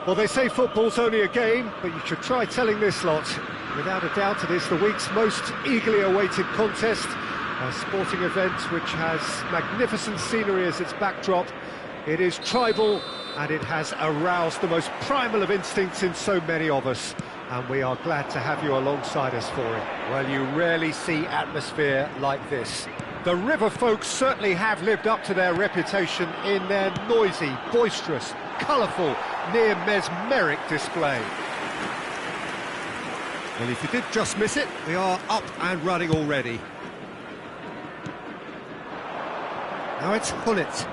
Well, they say football's only a game, but you should try telling this lot. Without a doubt, it is the week's most eagerly awaited contest, a sporting event which has magnificent scenery as its backdrop. It is tribal, and it has aroused the most primal of instincts in so many of us, and we are glad to have you alongside us for it. Well, you rarely see atmosphere like this. The River folks certainly have lived up to their reputation in their noisy, boisterous, colourful, near mesmeric display. Well, if you did just miss it, we are up and running already. Now it's Hullet.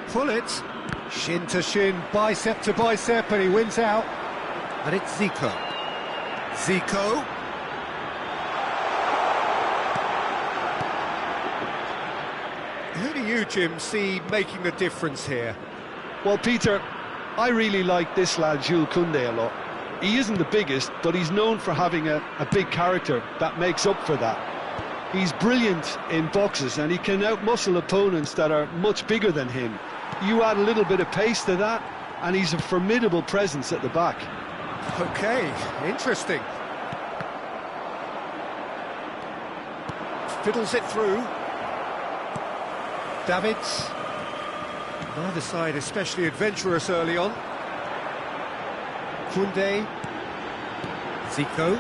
Hullet, shin to shin, bicep to bicep, and he wins out. And it's Zico. Zico. Who do you, Jim, see making the difference here? Well, Peter, I really like this lad, Jules Koundé, a lot. He isn't the biggest, but he's known for having a big character that makes up for that. He's brilliant in boxes, and he can outmuscle opponents that are much bigger than him. You add a little bit of pace to that, and he's a formidable presence at the back. Okay, interesting. Fiddles it through. Davids. Neither side especially adventurous early on. Koundé. Zico.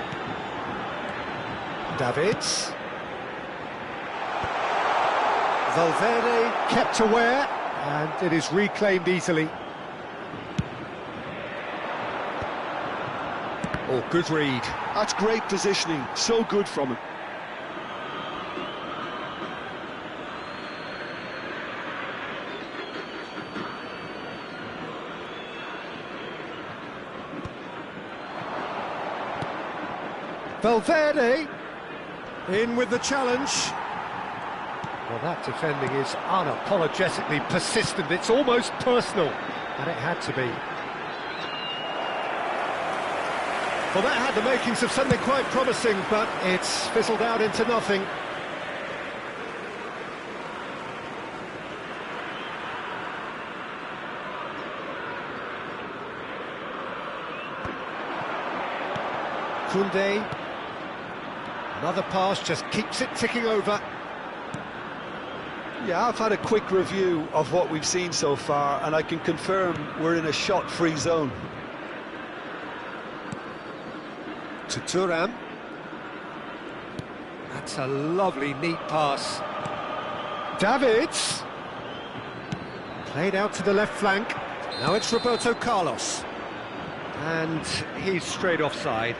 Davids. Valverde kept aware, and it is reclaimed easily. Oh, good read. That's great positioning, so good from him. Valverde in with the challenge. Well, that defending is unapologetically persistent. It's almost personal, and it had to be. Well, that had the makings of something quite promising, but it's fizzled out into nothing. Koundé. Another pass just keeps it ticking over. Yeah, I've had a quick review of what we've seen so far, and I can confirm we're in a shot-free zone. To Thuram. That's a lovely, neat pass. Davids. Played out to the left flank. Now it's Roberto Carlos. And he's straight offside.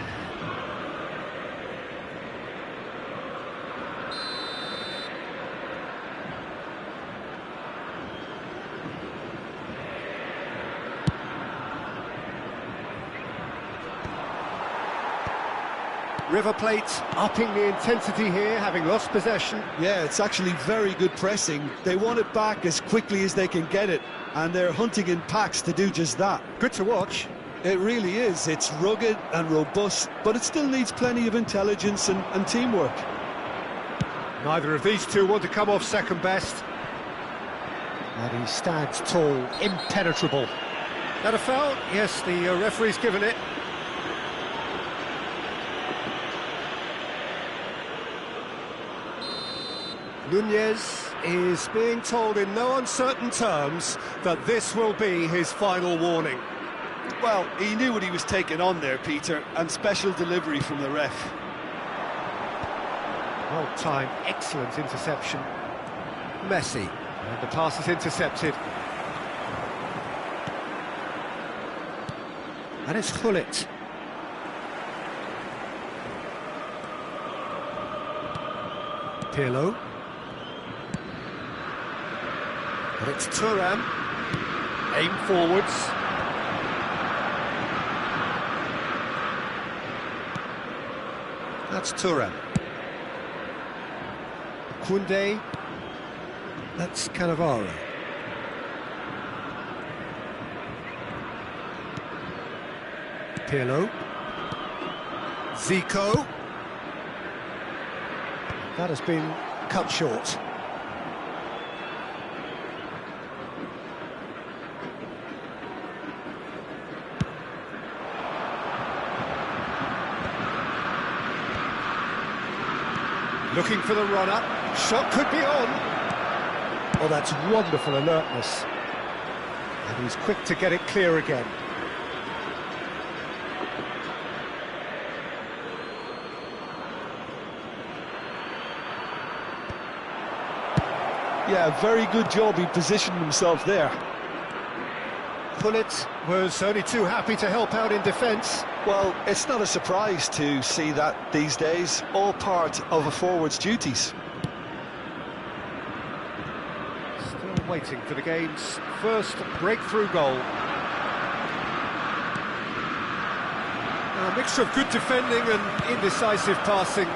River Plate upping the intensity here, having lost possession. Yeah, it's actually very good pressing. They want it back as quickly as they can get it, and they're hunting in packs to do just that. Good to watch. It really is. It's rugged and robust, but it still needs plenty of intelligence and teamwork. Neither of these two want to come off second best. And he stands tall, impenetrable. That a foul? Yes, the referee's given it. Nunez is being told in no uncertain terms that this will be his final warning. Well, he knew what he was taking on there, Peter, and special delivery from the ref. Well-timed, excellent interception. Messi, and the pass is intercepted. And it's Hullet. Pirlo. And it's Thuram. Aim forwards. That's Thuram. Koundé. That's Cannavaro. Pirlo. Zico. That has been cut short. Looking for the run-up. Shot could be on. Oh, that's wonderful alertness. And he's quick to get it clear again. Yeah, very good job. He positioned himself there. Pullet was only too happy to help out in defence. Well, it's not a surprise to see that these days, all part of a forward's duties. Still waiting for the game's first breakthrough goal. A mixture of good defending and indecisive passing.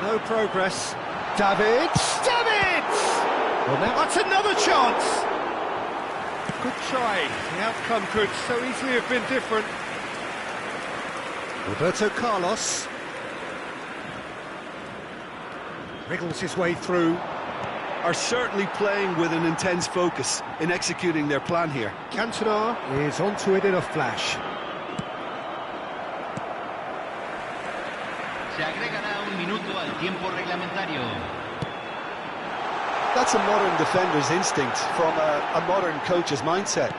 No progress. Davids! Well, now that's another chance! Good try. The outcome could so easily have been different. Roberto Carlos wriggles his way through. Are certainly playing with an intense focus in executing their plan here. Cantona is onto it in a flash. Se agregará un minuto al tiempo reglamentario. That's a modern defender's instinct from a modern coach's mindset.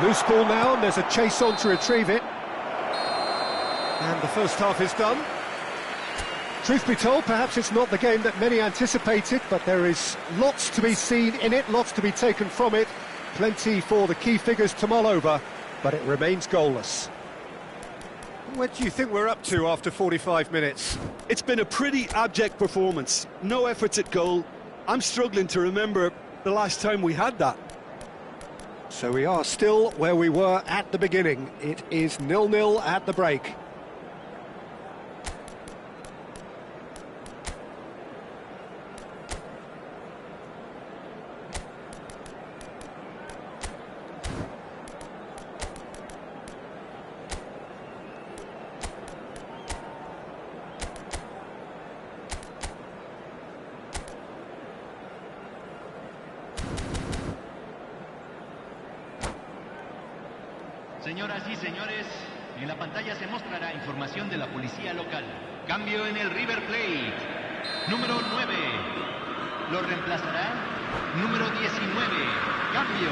Loose ball now, and there's a chase on to retrieve it. And the first half is done. Truth be told, perhaps it's not the game that many anticipated, but there is lots to be seen in it, lots to be taken from it. Plenty for the key figures to mull over, but it remains goalless. What do you think we're up to after 45 minutes? It's been a pretty abject performance. No efforts at goal. I'm struggling to remember the last time we had that. So we are still where we were at the beginning. It is 0-0 at the break. Señoras y señores, en la pantalla se mostrará información de la policía local. Cambio en el River Plate. Número 9. Lo reemplazará número 19. Cambio.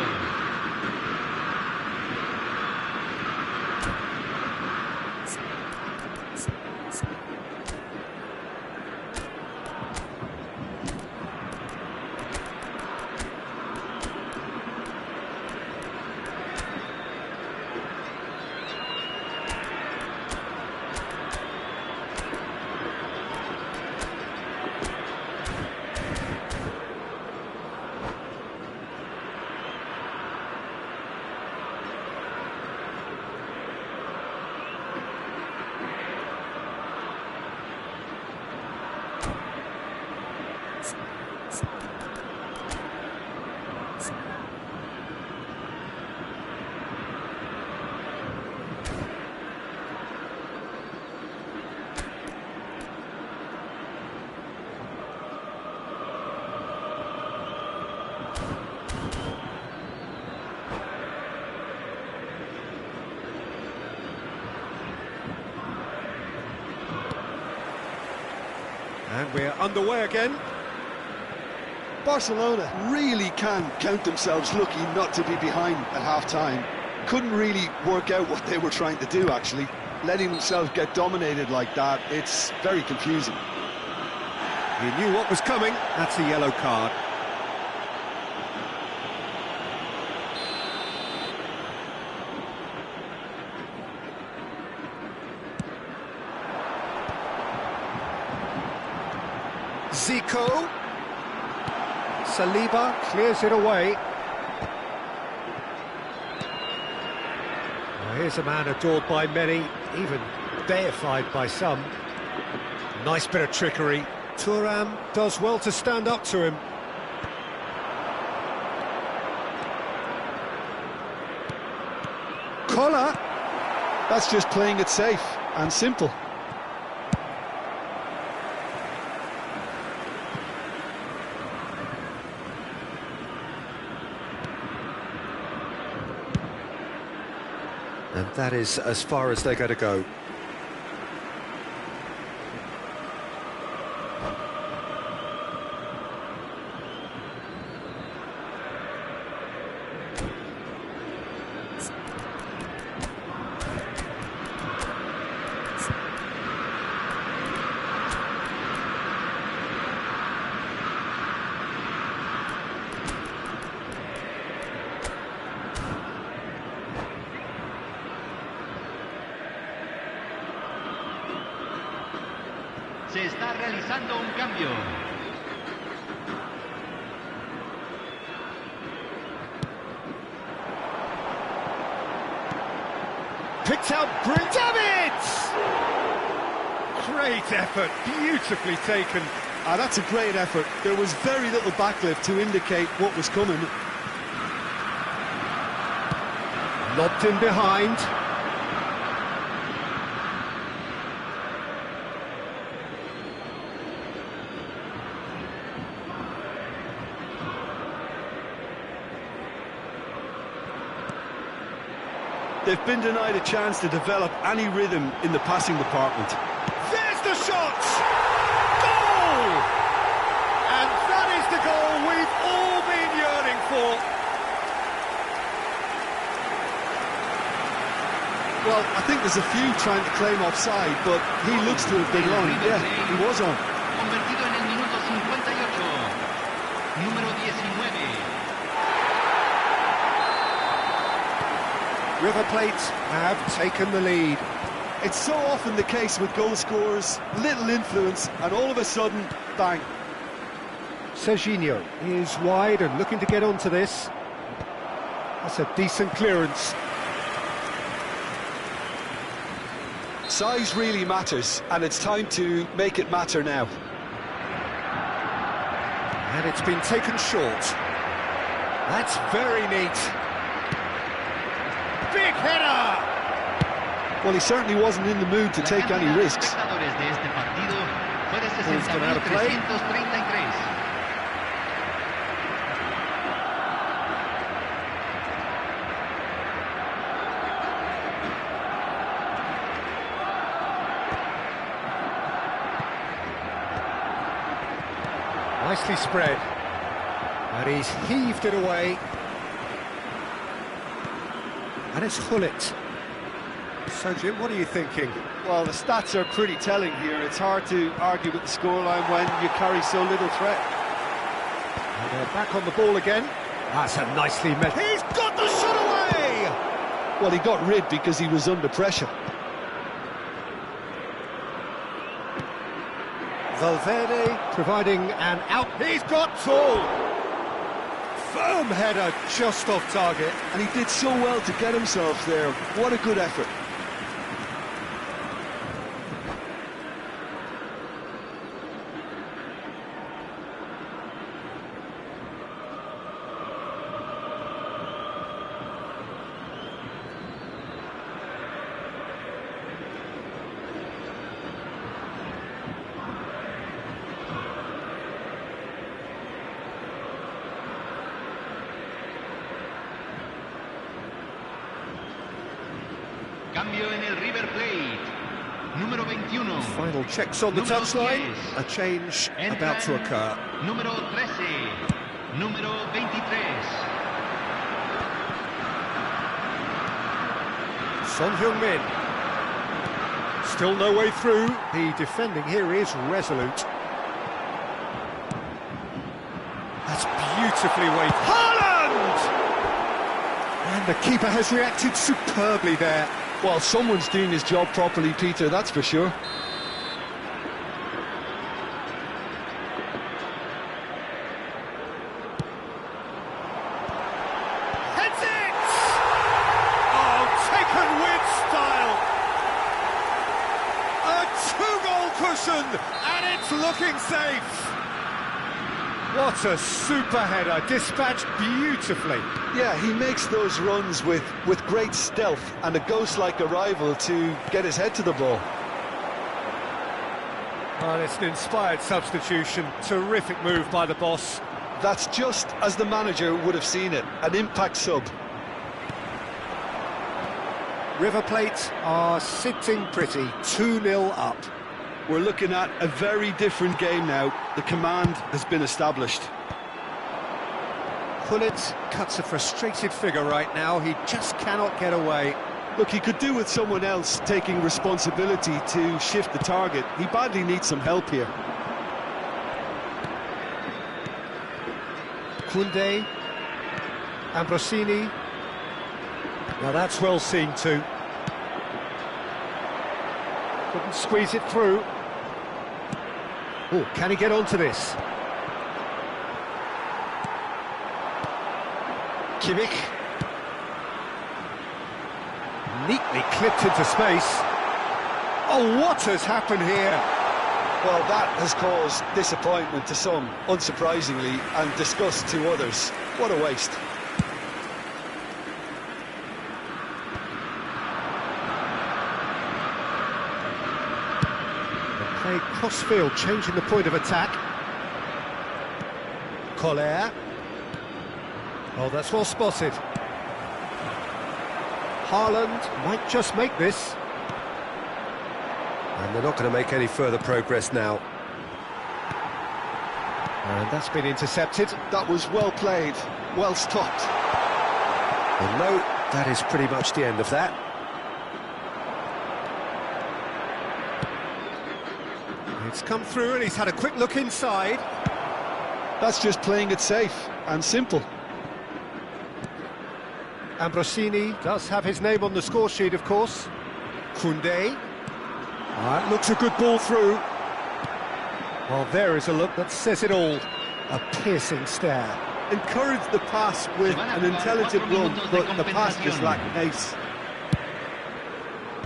And we're underway again. Barcelona really can count themselves lucky not to be behind at half-time. Couldn't really work out what they were trying to do, actually. Letting themselves get dominated like that, it's very confusing. He knew what was coming. That's a yellow card. Zico. Saliba clears it away. Well, here's a man adored by many, even deified by some. Nice bit of trickery. Thuram does well to stand up to him. Collar. That's just playing it safe and simple. And that is as far as they're going to go. Se está realizando un cambio. Picked out David! Great effort, beautifully taken. That's a great effort. There was very little backlift to indicate what was coming. Lobbed in behind. They've been denied a chance to develop any rhythm in the passing department. There's the shot! Goal! And that is the goal we've all been yearning for. Well, I think there's a few trying to claim offside, but he looks to have been on. Yeah, he was on. Convertido en el minuto 58. Número 19. River Plate have taken the lead. It's so often the case with goal scorers, little influence, and all of a sudden, bang. Serginho is wide and looking to get onto this. That's a decent clearance. Size really matters, and it's time to make it matter now. And it's been taken short. That's very neat. Big header! Well, he certainly wasn't in the mood to take any risks. Ball's gone out of play. Nicely spread. And he's heaved it away. And it's Hullet. So, Jim, what are you thinking? Well, the stats are pretty telling here. It's hard to argue with the scoreline when you carry so little threat. And they're back on the ball again. That's a nicely met. He's got the shot away! Well, he got rid because he was under pressure. Valverde providing an out. He's got Tool! Firm header just off target. And he did so well to get himself there. What a good effort. Cambio en el River Plate. Número 21. Final checks on the touchline. A change about to occur. Número 13. Número 23. Son Heung-min. Still no way through. The defending here is resolute. That's beautifully weighted. Haaland! And the keeper has reacted superbly there. Well, someone's doing his job properly, Peter, that's for sure. Heads it! Oh, taken with style. A two-goal cushion, and it's looking safe. What a super header, dispatched beautifully. Yeah, he makes those runs with great stealth and a ghost-like arrival to get his head to the ball. Well, it's an inspired substitution. Terrific move by the boss. That's just as the manager would have seen it, an impact sub. River Plate are sitting pretty, 2-0 up. We're looking at a very different game now. The command has been established. Hullet cuts a frustrated figure right now. He just cannot get away. Look, he could do with someone else taking responsibility to shift the target. He badly needs some help here. Koundé, Ambrosini. Now that's well seen too. Couldn't squeeze it through. Oh, can he get onto this? Kimmich. Neatly clipped into space. Oh, what has happened here? Well, that has caused disappointment to some, unsurprisingly, and disgust to others. What a waste. They play cross-field, changing the point of attack. Collier. Oh, that's well spotted. Haaland might just make this. And they're not going to make any further progress now. And that's been intercepted. That was well played, well stopped. And no, that is pretty much the end of that. It's come through and he's had a quick look inside. That's just playing it safe and simple. Ambrosini does have his name on the score sheet, of course. Koundé. That looks a good ball through. Well, there is a look that says it all. A piercing stare. Encouraged the pass with an intelligent run, but the pass just lacked pace.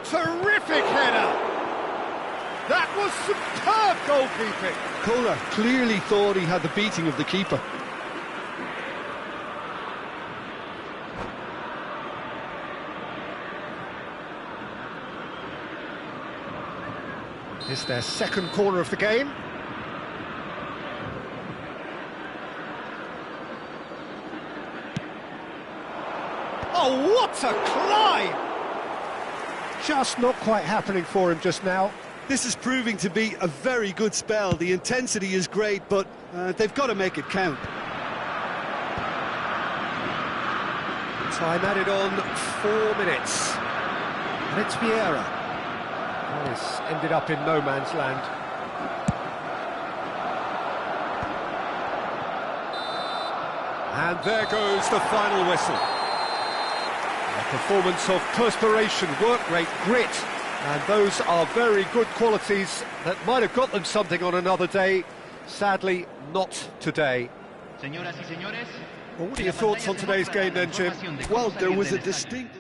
Terrific header! That was superb goalkeeping. Kohler clearly thought he had the beating of the keeper. It's their second corner of the game. Oh, what a climb! Just not quite happening for him just now. This is proving to be a very good spell. The intensity is great, but they've got to make it count. Time added on 4 minutes. And it's Vieira. This ended up in no man's land. And there goes the final whistle. A performance of perspiration, work rate, grit, and those are very good qualities that might have got them something on another day. Sadly, not today. Well, what are your thoughts on today's game then, Jim? Well, there was a distinct...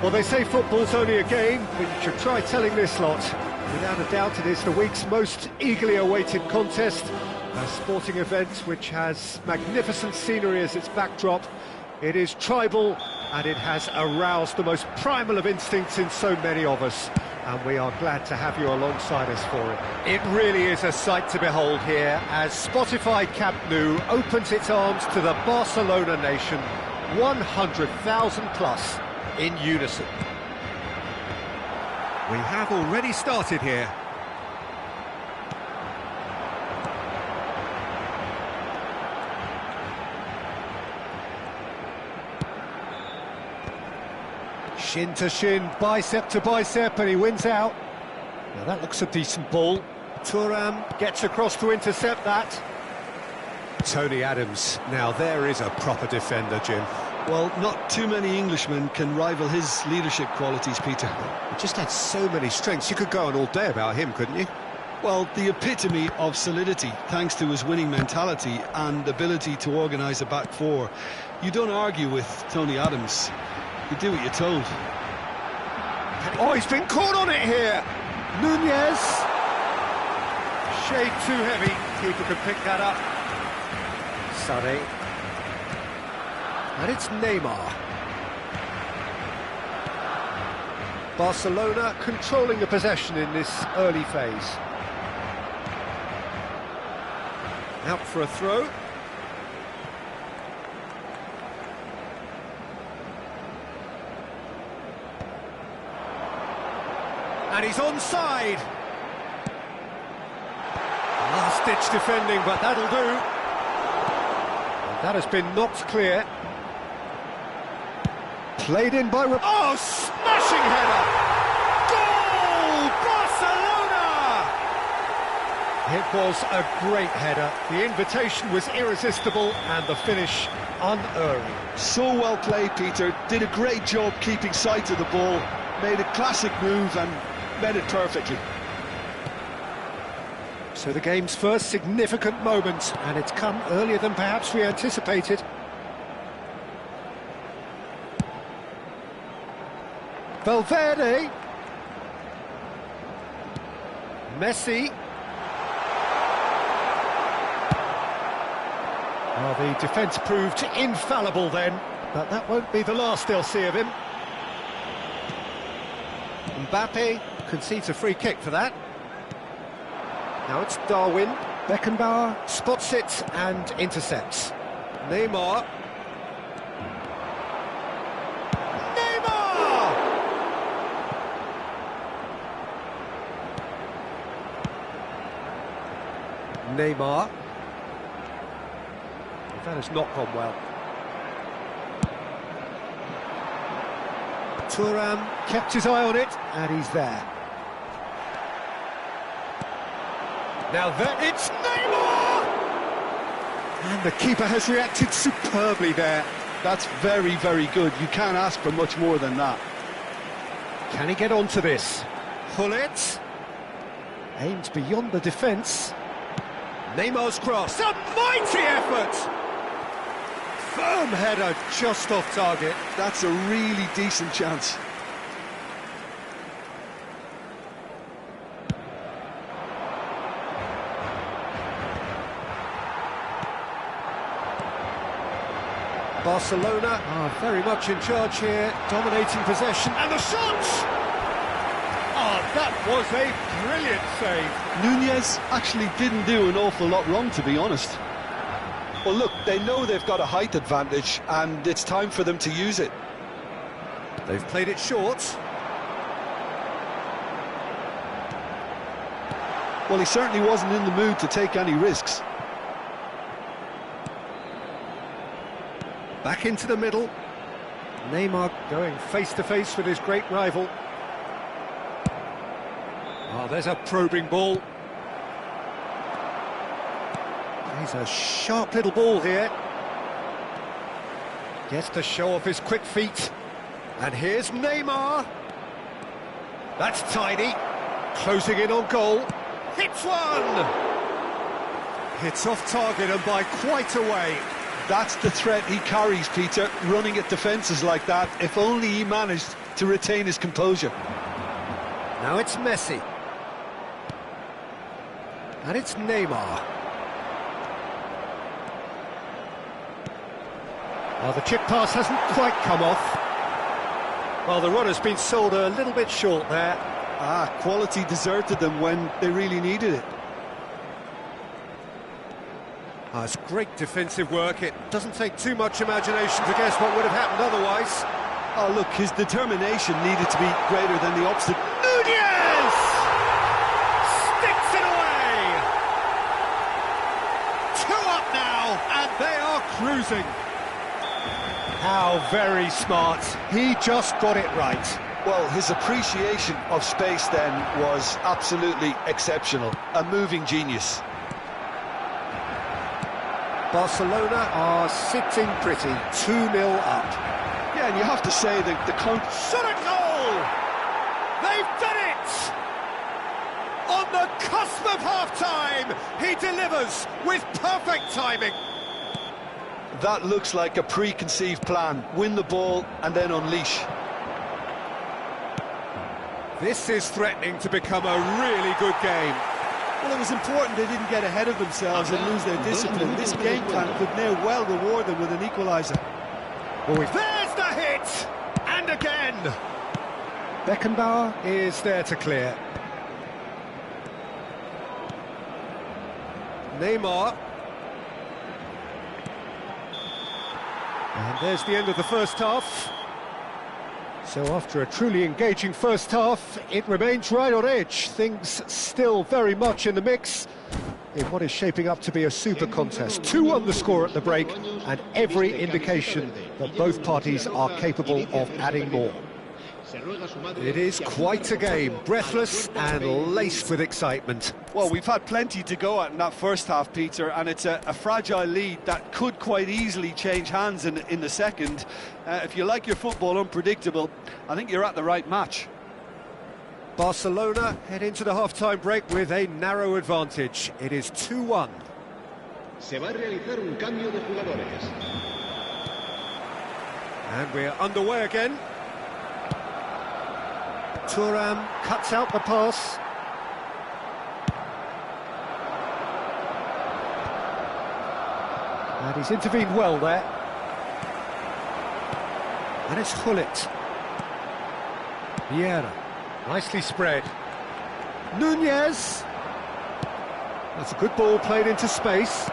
Well, they say football's only a game, but you should try telling this lot. Without a doubt, it is the week's most eagerly awaited contest. A sporting event which has magnificent scenery as its backdrop. It is tribal, and it has aroused the most primal of instincts in so many of us. And we are glad to have you alongside us for it. It really is a sight to behold here as Spotify Camp Nou opens its arms to the Barcelona nation, 100,000 plus in unison. We have already started here. Shin to shin, bicep to bicep, and he wins out. Now that looks a decent ball. Thuram gets across to intercept that. Tony Adams, now there is a proper defender, Jim. Well, not too many Englishmen can rival his leadership qualities, Peter. He just had so many strengths. You could go on all day about him, couldn't you? Well, the epitome of solidity, thanks to his winning mentality and ability to organise a back four. You don't argue with Tony Adams. You do what you're told. Oh, he's been caught on it here. Nunez. Shade too heavy. Keeper could pick that up. Sané. And it's Neymar. Barcelona controlling the possession in this early phase. Out for a throw. And he's onside. Last-ditch defending, but that'll do. And that has been knocked clear. Played in by... Oh, smashing header! Goal! Barcelona! It was a great header. The invitation was irresistible and the finish unerring. So well played, Peter. Did a great job keeping sight of the ball. Made a classic move and met it perfectly. So the game's first significant moment, and it's come earlier than perhaps we anticipated. Valverde. Messi. Well, the defence proved infallible then, but that won't be the last they'll see of him. Mbappe concedes a free kick for that. Now it's Darwin. Beckenbauer spots it and intercepts. Neymar. Neymar! Neymar. That has not gone well. Thuram kept his eye on it, and he's there. Now there, it's Neymar! And the keeper has reacted superbly there. That's very, very good. You can't ask for much more than that. Can he get onto this? Hullet aims beyond the defence. Neymar's cross, a mighty effort! Firm header just off target. That's a really decent chance. Barcelona are very much in charge here, dominating possession, and the shot! Oh, that was a brilliant save. Nunez actually didn't do an awful lot wrong, to be honest. Well, look, they know they've got a height advantage, and it's time for them to use it. They've played it short. Well, he certainly wasn't in the mood to take any risks. Back into the middle. Neymar going face-to-face with his great rival. Oh, there's a probing ball. He's a sharp little ball here. Gets to show off his quick feet. And here's Neymar. That's tidy. Closing in on goal. Hits one! Hits off target and by quite a way. That's the threat he carries, Peter, running at defences like that. If only he managed to retain his composure. Now it's Messi. And it's Neymar. Well, the chip pass hasn't quite come off. Well, the runner's been sold a little bit short there. Quality deserted them when they really needed it. It's great defensive work. It doesn't take too much imagination to guess what would have happened otherwise. Oh, look, his determination needed to be greater than the obstacle. Nunez! Sticks it away! 2 up now, and they are cruising. How very smart. He just got it right. Well, his appreciation of space then was absolutely exceptional. A moving genius. Barcelona are sitting pretty, 2-0 up. Yeah, and you have to say that the Shot a goal! They've done it! On the cusp of half-time, he delivers with perfect timing. that looks like a preconceived plan. Win the ball and then unleash. This is threatening to become a really good game. Well, it was important they didn't get ahead of themselves and lose their discipline. This game plan could now well reward them with an equaliser. There's the hit! And again! Beckenbauer is there to clear. Neymar. And there's the end of the first half. So after a truly engaging first half, it remains right on edge. Things still very much in the mix in what is shaping up to be a super contest. 2-1 the score at the break, and every indication that both parties are capable of adding more. It is quite a game, breathless and laced with excitement. Well, we've had plenty to go at in that first half, Peter, and it's a fragile lead that could quite easily change hands in the second. If you like your football unpredictable, I think you're at the right match. Barcelona head into the half-time break with a narrow advantage. It is 2-1. Se va a realizar un cambio de jugadores. And we're underway again. Thuram cuts out the pass. And he's intervened well there. And it's Gullit. Vieira, nicely spread. Nunez. That's a good ball played into space.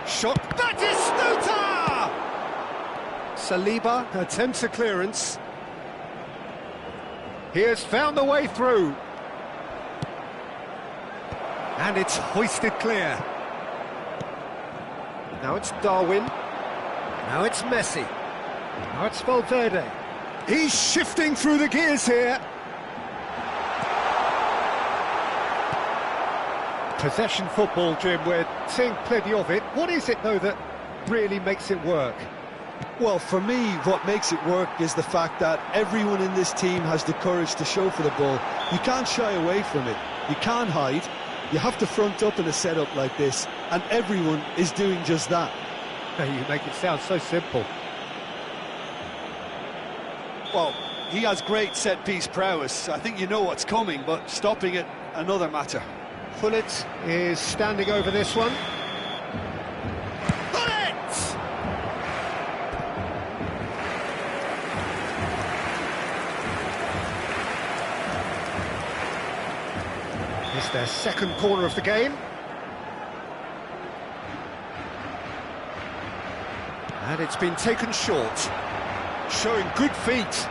Shot. That is Stuta! Saliba attempts a clearance. He has found the way through. And it's hoisted clear. Now it's Darwin. Now it's Messi. Now it's Valverde. He's shifting through the gears here. Possession football, Jim, we're seeing plenty of it. What is it, though, that really makes it work? Well, for me, what makes it work is the fact that everyone in this team has the courage to show for the ball. You can't shy away from it. You can't hide. You have to front up in a setup like this, and everyone is doing just that. You make it sound so simple. Well, he has great set-piece prowess. I think you know what's coming, but stopping it, another matter. Gullit is standing over this one. It's their second corner of the game. And it's been taken short, showing good feet.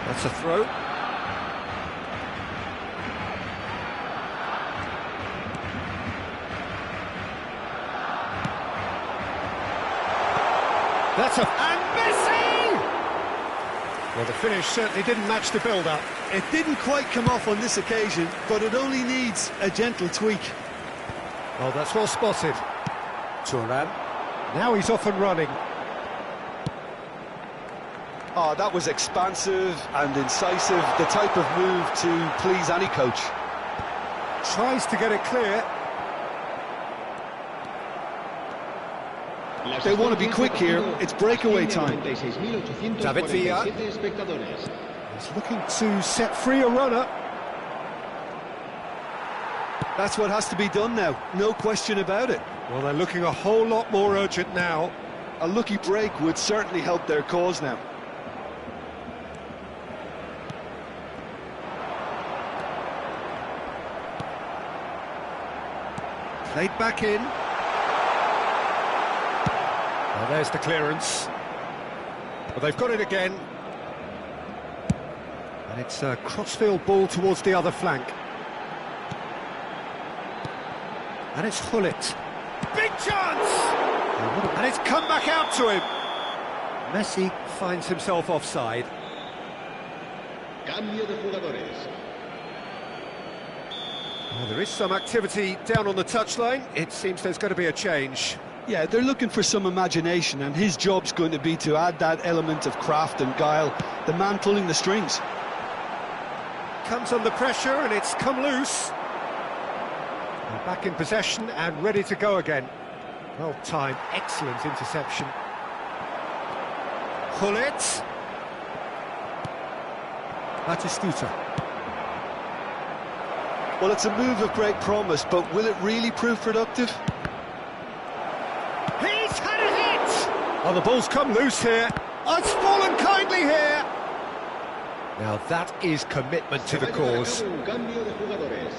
That's a throw. That's a... And Messi! Well, the finish certainly didn't match the build-up. It didn't quite come off on this occasion, but it only needs a gentle tweak. Oh, that's well spotted. Thuram. Now he's off and running. Oh, that was expansive and incisive, the type of move to please any coach. Tries to get it clear. They want to be quick here, it's breakaway time. David Villa. He's looking to set free a runner. That's what has to be done now, no question about it. Well, they're looking a whole lot more urgent now. A lucky break would certainly help their cause now. Played back in. Well, there's the clearance. Well, they've got it again. And it's a crossfield ball towards the other flank. And it's Hullet. Big chance! And it's come back out to him. Messi finds himself offside. Cambio de jugadores. Well, there is some activity down on the touchline. It seems there's going to be a change. Yeah, they're looking for some imagination, and his job's going to be to add that element of craft and guile, the man pulling the strings. Comes under pressure and it's come loose. And back in possession and ready to go again. Well timed, excellent interception. Hullet. Batistuta. Well, it's a move of great promise, but will it really prove productive? He's had a hit! Oh, the ball's come loose here. Oh, it's fallen kindly here. Now that is commitment to the cause. Un cambio de jugadores.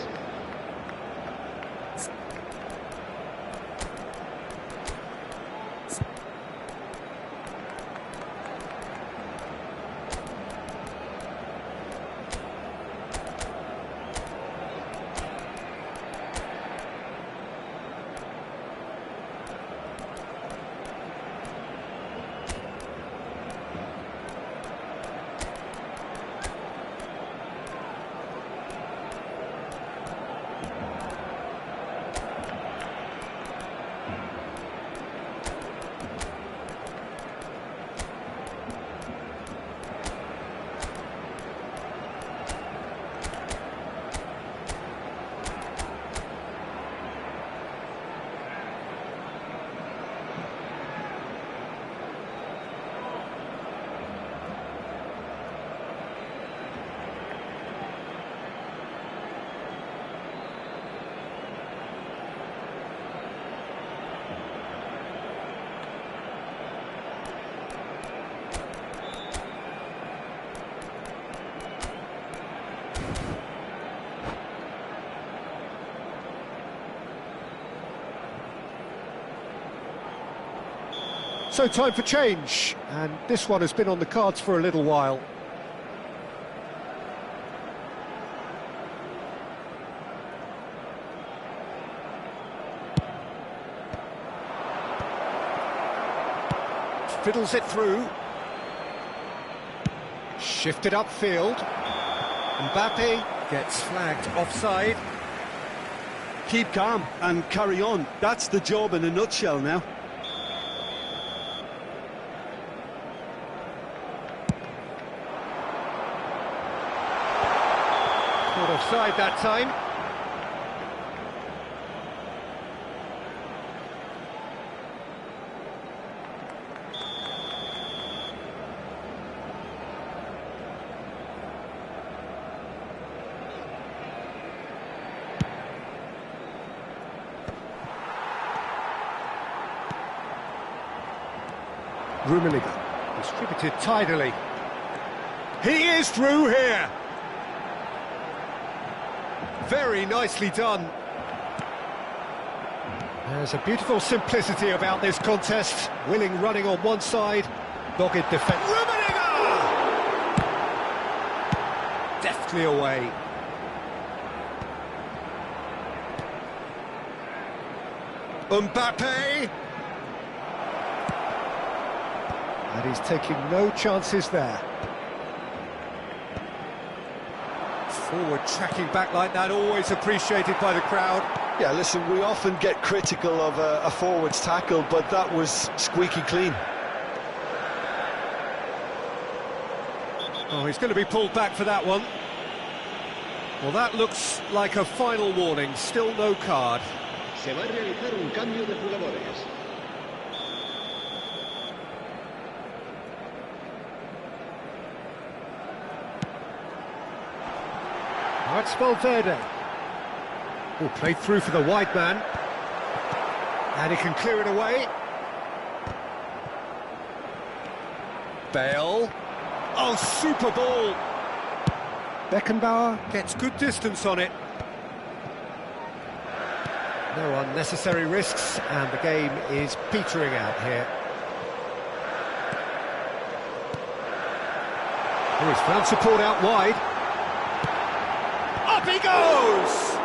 So time for change, and this one has been on the cards for a little while. Fiddles it through. Shifted upfield. Mbappe gets flagged offside. Keep calm and carry on. That's the job in a nutshell now. Caught offside that time. Rummenigge, distributed tidily. He is through here. Very nicely done. There's a beautiful simplicity about this contest. Willing running on one side, dogged defence. Rummenigge! Deftly away. Mbappe! And he's taking no chances there. Forward tracking back like that, always appreciated by the crowd. Yeah, listen, we often get critical of a forward's tackle, but that was squeaky clean. Oh, he's going to be pulled back for that one. Well, that looks like a final warning, still no card. Se va a realizar un cambio de jugadores. Now it's Valverde. Oh, played through for the wide man. And he can clear it away. Bale. Oh, super ball. Beckenbauer gets good distance on it. No unnecessary risks, and the game is petering out here. Oh, he's found support out wide. Up he goes!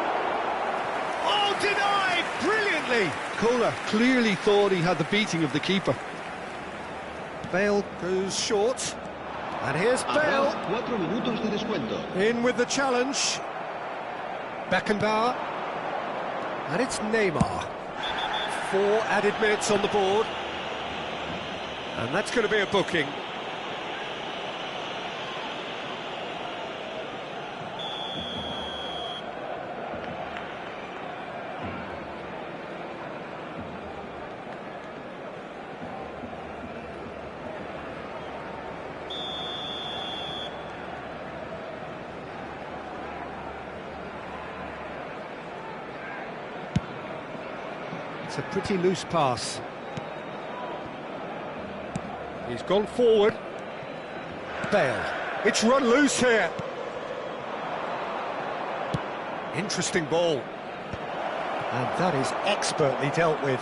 Oh, denied brilliantly! Kohler clearly thought he had the beating of the keeper. Bale goes short. And here's Bale. 4 minutos de descuento. In with the challenge. Beckenbauer. And it's Neymar. 4 added minutes on the board. And that's going to be a booking. It's a pretty loose pass. He's gone forward. Bale. It's run loose here. Interesting ball. And that is expertly dealt with.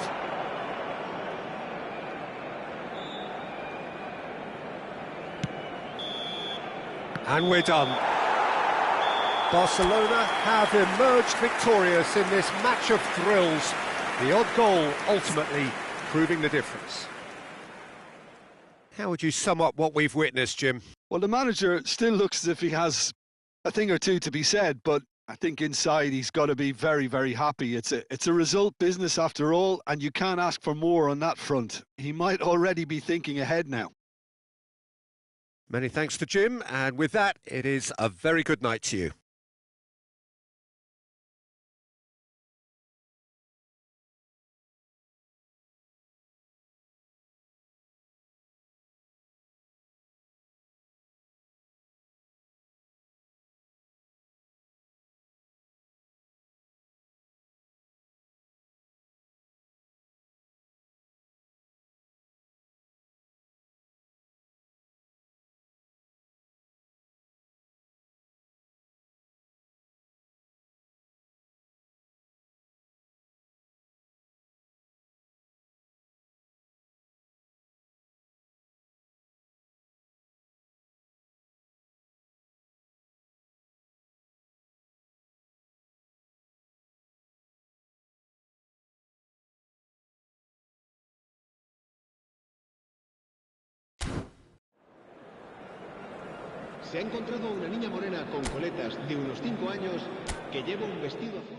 And we're done. Barcelona have emerged victorious in this match of thrills. The odd goal ultimately proving the difference. How would you sum up what we've witnessed, Jim? Well, the manager still looks as if he has a thing or two to be said, but I think inside he's got to be very, very happy. It's a result business after all, and you can't ask for more on that front. He might already be thinking ahead now. Many thanks to Jim, and with that, it is a very good night to you. Se ha encontrado una niña morena con coletas de unos 5 años que lleva un vestido azul.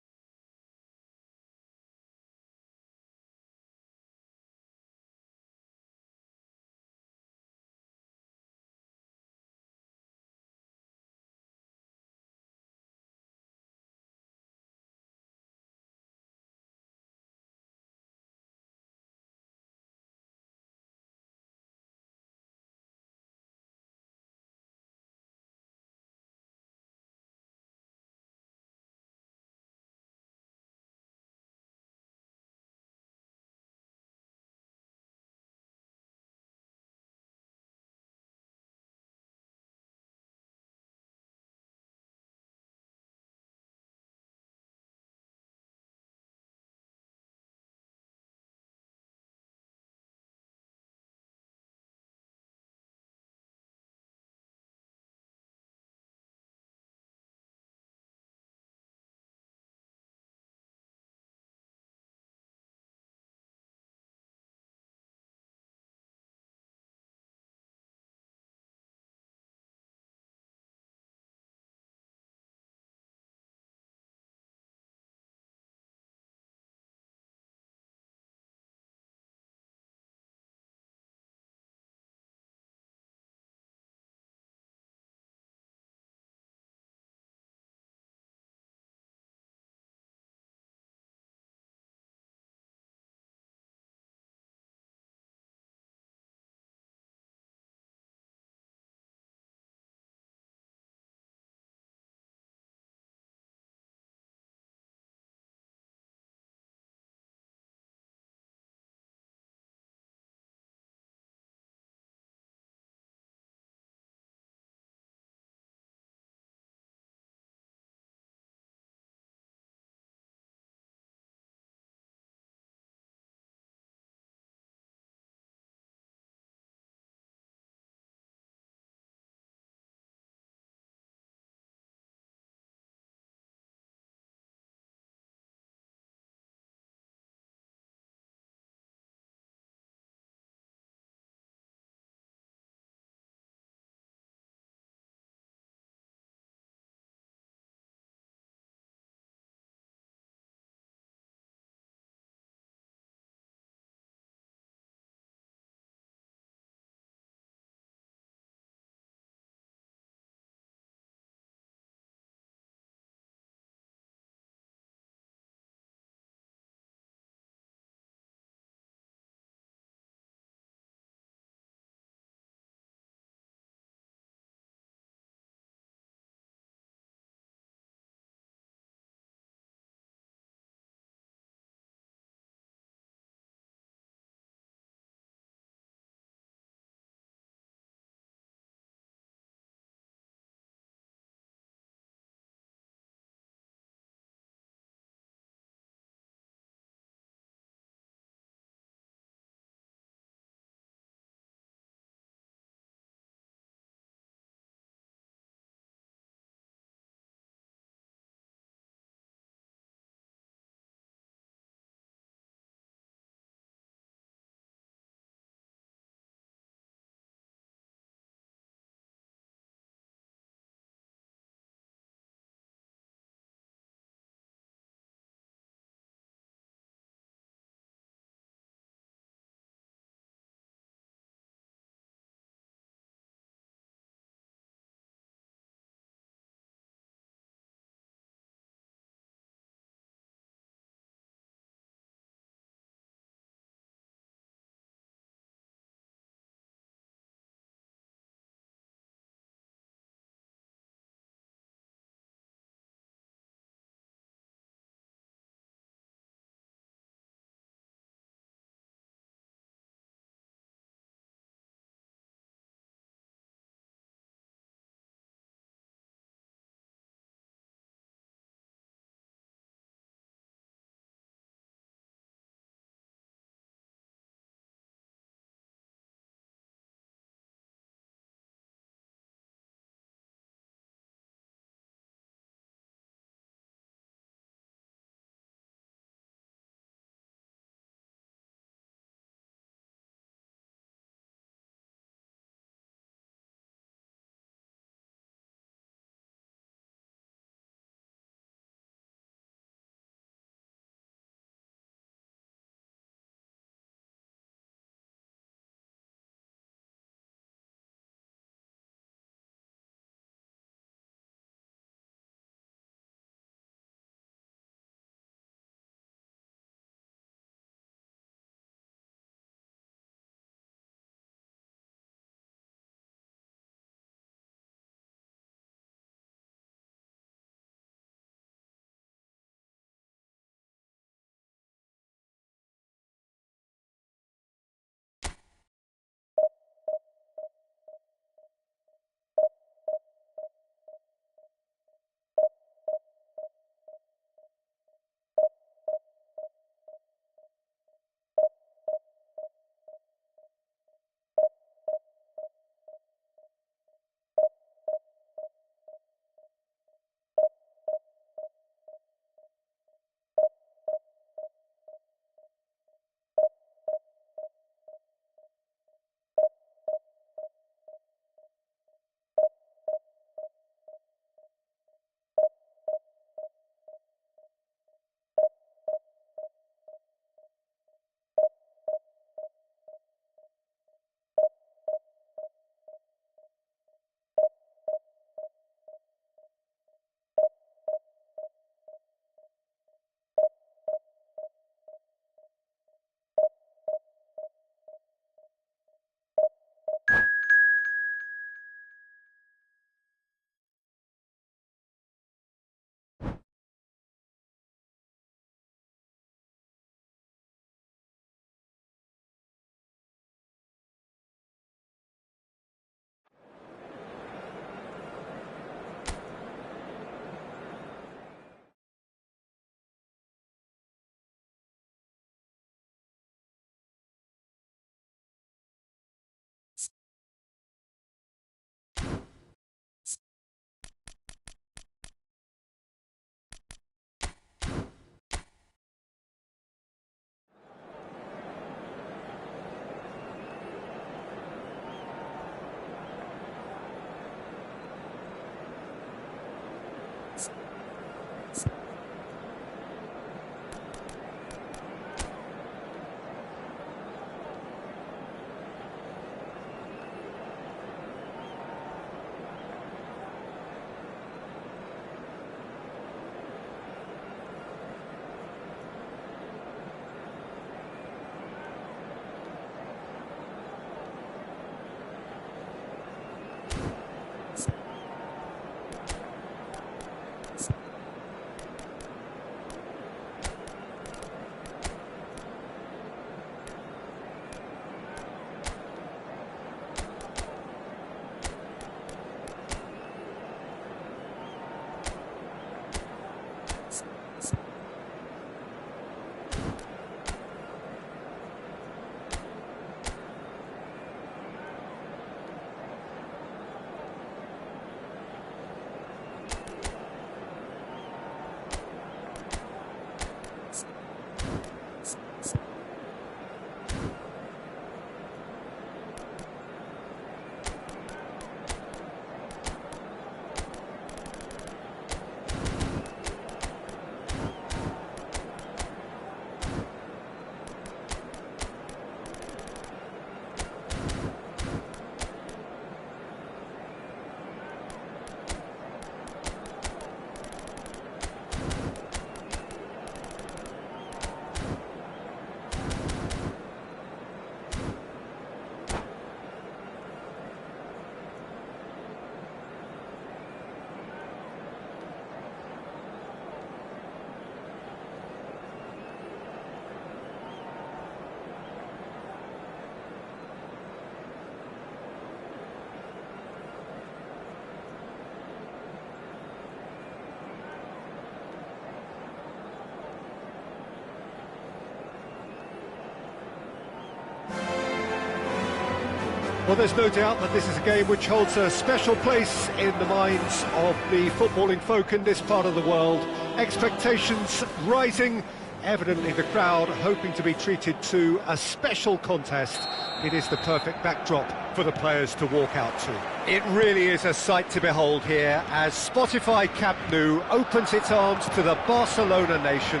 Well, there's no doubt that this is a game which holds a special place in the minds of the footballing folk in this part of the world. Expectations rising, evidently the crowd hoping to be treated to a special contest. It is the perfect backdrop for the players to walk out to. It really is a sight to behold here as Spotify Camp Nou opens its arms to the Barcelona nation,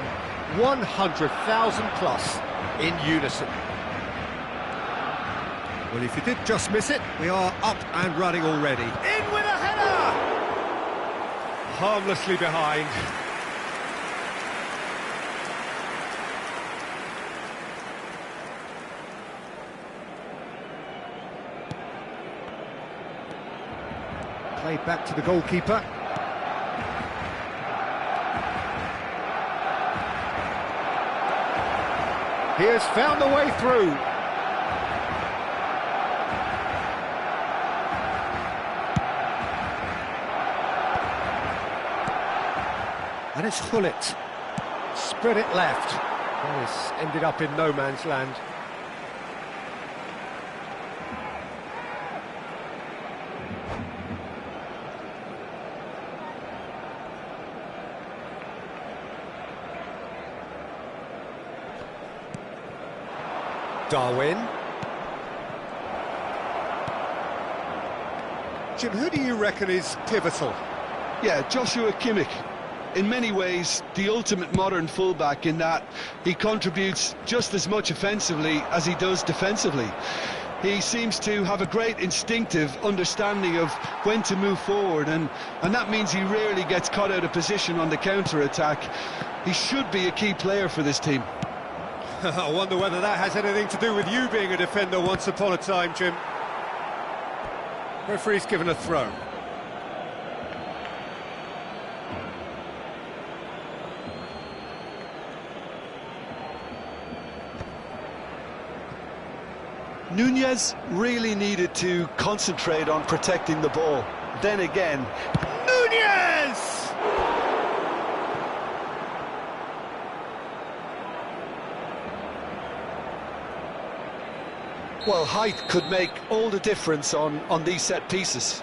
100,000 plus in unison. Well, if you did just miss it, we are up and running already. In with a header! Harmlessly behind. Played back to the goalkeeper. He has found the way through. And it's Gullit. Spread it left. Well, it's ended up in no man's land. Darwin. Jim, who do you reckon is pivotal? Yeah, Joshua Kimmich. In many ways, the ultimate modern fullback in that he contributes just as much offensively as he does defensively. He seems to have a great instinctive understanding of when to move forward, and that means he rarely gets caught out of position on the counter-attack. He should be a key player for this team. I wonder whether that has anything to do with you being a defender once upon a time, Jim. Referee's given a throw. Nunez really needed to concentrate on protecting the ball. Then again, Nunez! well, height could make all the difference on these set pieces.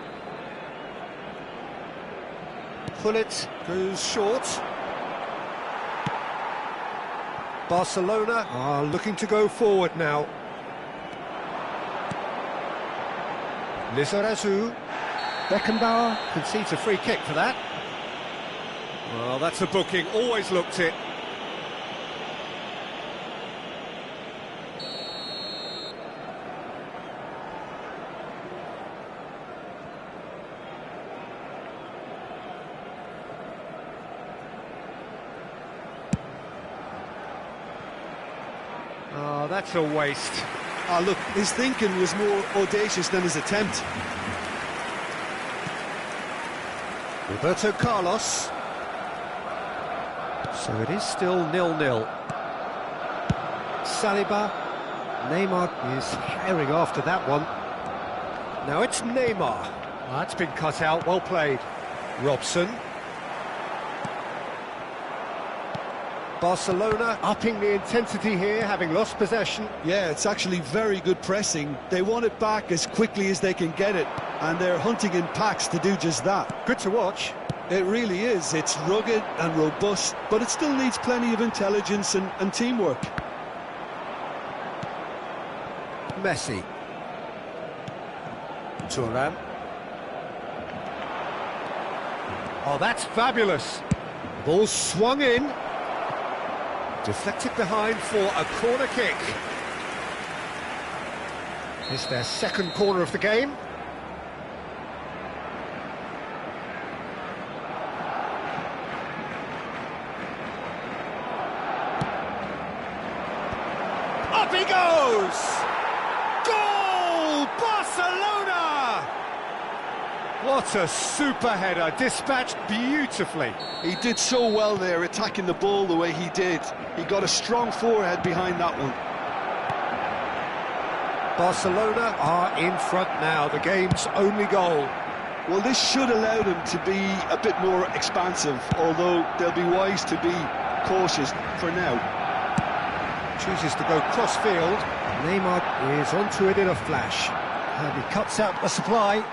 Gullit goes short. Barcelona are looking to go forward now. Lizarazu. Beckenbauer concedes a free kick for that. Well, that's a booking, always looked it. Oh, that's a waste. Ah, look, his thinking was more audacious than his attempt. Roberto Carlos. So it is still 0-0. Saliba. Neymar is herring after that one. Now it's Neymar. That's been cut out, well played. Robson. Barcelona upping the intensity here, having lost possession. Yeah, it's actually very good pressing. They want it back as quickly as they can get it, and they're hunting in packs to do just that. Good to watch. It really is. It's rugged and robust, but it still needs plenty of intelligence and teamwork. Messi. Thuram. Oh, that's fabulous. Ball swung in. Deflected behind for a corner kick. It's their second corner of the game. Up he goes! Goal! Barcelona! What a super header, dispatched beautifully. He did so well there, attacking the ball the way he did. He got a strong forehead behind that one. Barcelona are in front now, the game's only goal. Well, this should allow them to be a bit more expansive, although they'll be wise to be cautious for now. Chooses to go cross-field. Neymar is onto it in a flash. And he cuts out the supply.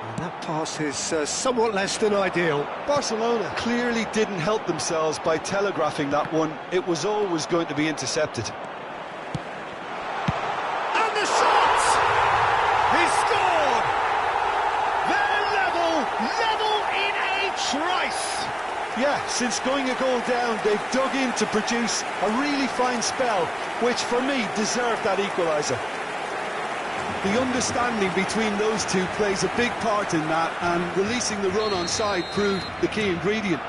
And that pass is somewhat less than ideal. Barcelona clearly didn't help themselves by telegraphing that one. It was always going to be intercepted. And the shot! He scored! They're level in a trice! Yeah, since going a goal down, they've dug in to produce a really fine spell, which for me deserved that equaliser. The understanding between those two plays a big part in that, and releasing the run on side proved the key ingredient.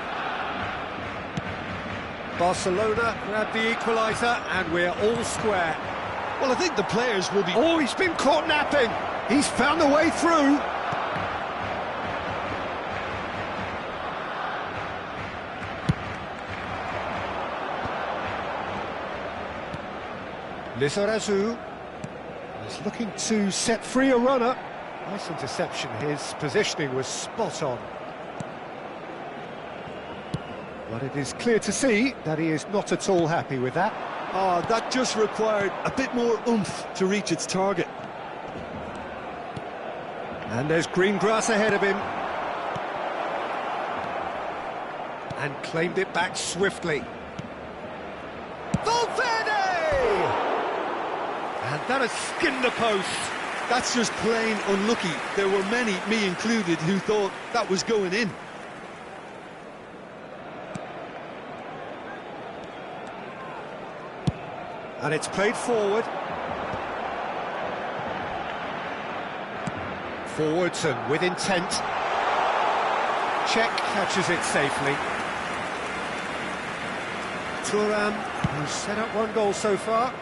Barcelona grabbed the equaliser, and we're all square. Well, I think the players will be... Oh, he's been caught napping! He's found a way through! Lizarazu is looking to set free a runner. Nice interception, his positioning was spot on. But it is clear to see that he is not at all happy with that. Oh, that just required a bit more oomph to reach its target. And there's green grass ahead of him. And claimed it back swiftly. Valverde! And that has skinned the post. That's just plain unlucky. There were many, me included, who thought that was going in. And it's played forward. Forwards and with intent. Czech catches it safely. Turan, who's set up one goal so far.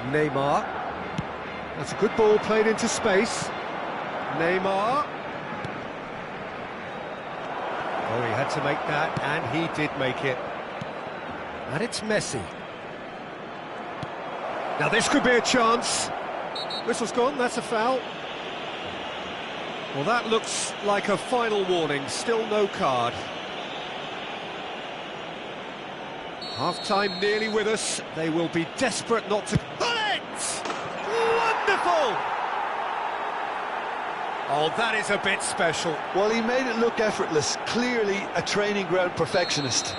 Neymar. That's a good ball played into space. Neymar. Oh, he had to make that, and he did make it. And it's Messi. Now this could be a chance. Whistle's gone, that's a foul. Well, that looks like a final warning, still no card. Half-time nearly with us. They will be desperate not to... Bullet! Wonderful! Oh, that is a bit special. Well, he made it look effortless. Clearly a training ground perfectionist.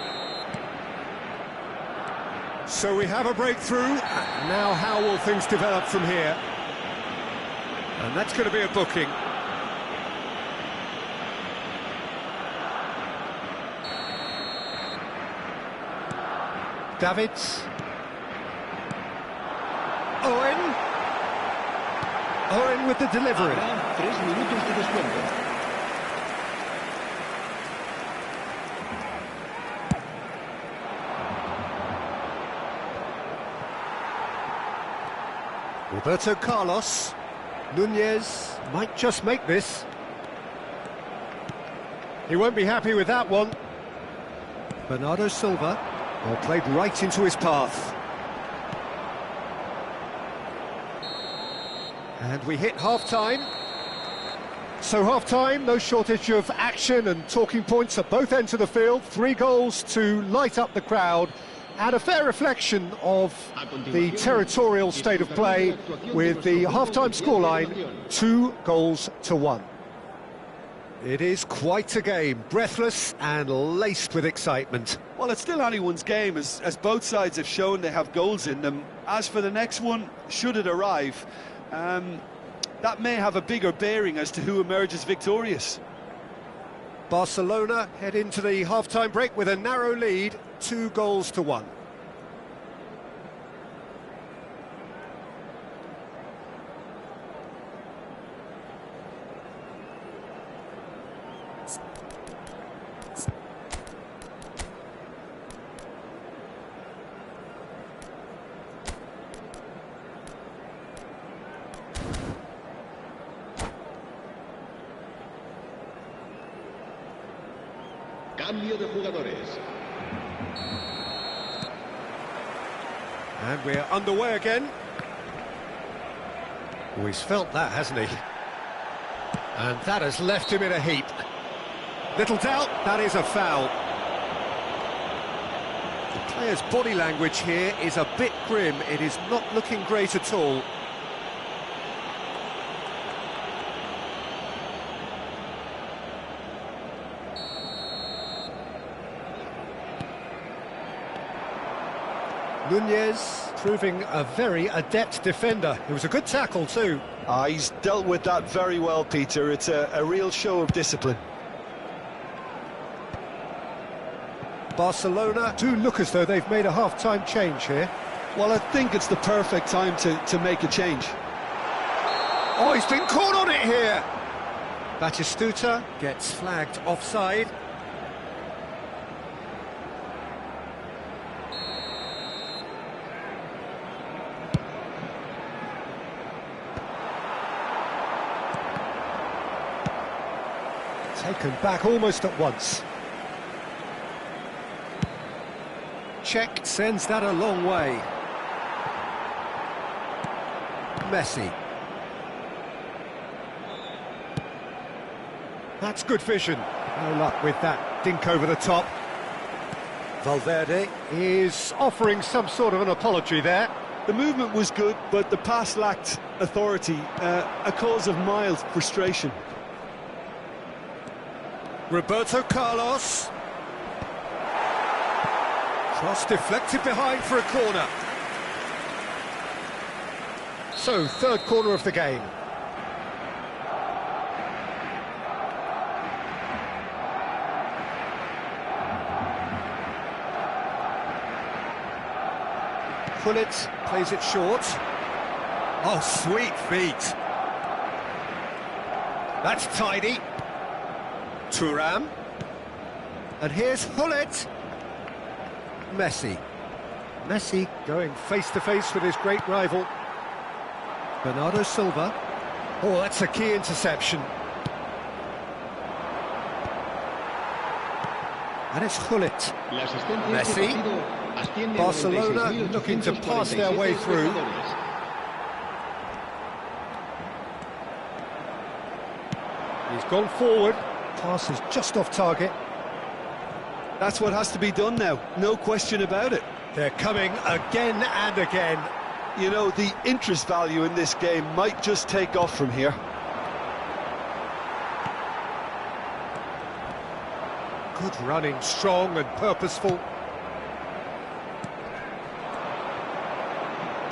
So we have a breakthrough. Now how will things develop from here? And that's going to be a booking. Davids. Owen with the delivery. 3 minutos de descuento. Roberto Carlos. Nunez might just make this. He won't be happy with that one. Bernardo Silva. Well, played right into his path. And we hit half-time. So half-time, no shortage of action and talking points at both ends of the field. 3 goals to light up the crowd. And a fair reflection of the territorial state of play with the half-time scoreline 2-1. It is quite a game, breathless and laced with excitement. Well, it's still anyone's game, as both sides have shown they have goals in them. As for the next one, should it arrive, that may have a bigger bearing as to who emerges victorious. Barcelona head into the half-time break with a narrow lead, 2-1. Cambio de jugadores. And we're underway again. Oh, he's felt that, hasn't he? And that has left him in a heap. Little doubt, that is a foul. The player's body language here is a bit grim. It is not looking great at all. Nunez, proving a very adept defender. It was a good tackle too. He's dealt with that very well, Peter. It's a real show of discipline. Barcelona do look as though they've made a half-time change here. Well, I think it's the perfect time to make a change. Oh, he's been caught on it here! Batistuta gets flagged offside. Taken back almost at once. Czech sends that a long way. Messi. That's good vision. No luck with that dink over the top. Valverde is offering some sort of an apology there. The movement was good, but the pass lacked authority, a cause of mild frustration. Roberto Carlos. Cross deflected behind for a corner. So, third corner of the game. Gullit plays it short. Oh, sweet feet. That's tidy. Thuram. And here's Gullit. Messi. Messi going face-to-face with his great rival. Bernardo Silva. Oh, that's a key interception. And it's Gullit. Messi. Barcelona looking to pass their way through. He's gone forward. Pass is just off target. That's what has to be done now, no question about it. They're coming again and again. You know, the interest value in this game might just take off from here. Good running, strong and purposeful.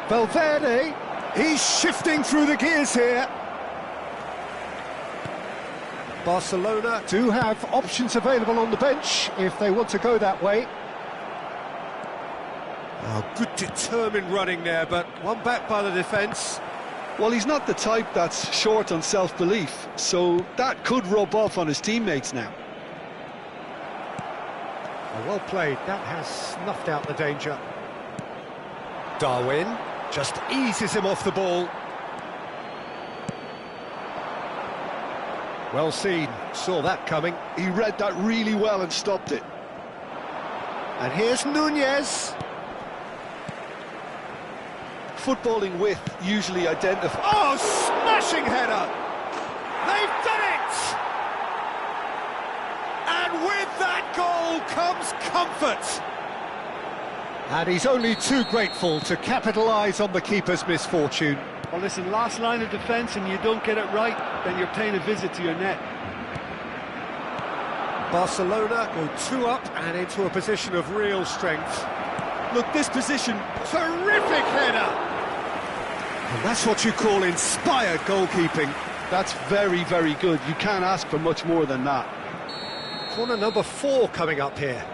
Valverde, he's shifting through the gears here. Barcelona do have options available on the bench if they want to go that way. Oh, good determined running there, but one back by the defence. Well, he's not the type that's short on self-belief, so that could rub off on his teammates now. Oh, well played, that has snuffed out the danger. Darwin just eases him off the ball. Well seen, saw that coming. He read that really well and stopped it. And here's Nunez. Footballing width usually identifies... Oh, smashing header! They've done it! And with that goal comes comfort. And he's only too grateful to capitalise on the keeper's misfortune. Well, listen, last line of defence and you don't get it right, then you're paying a visit to your net. Barcelona go 2 up and into a position of real strength. Look, this position... Terrific header! And that's what you call inspired goalkeeping. That's very, very good. You can't ask for much more than that. Corner number 4 coming up here.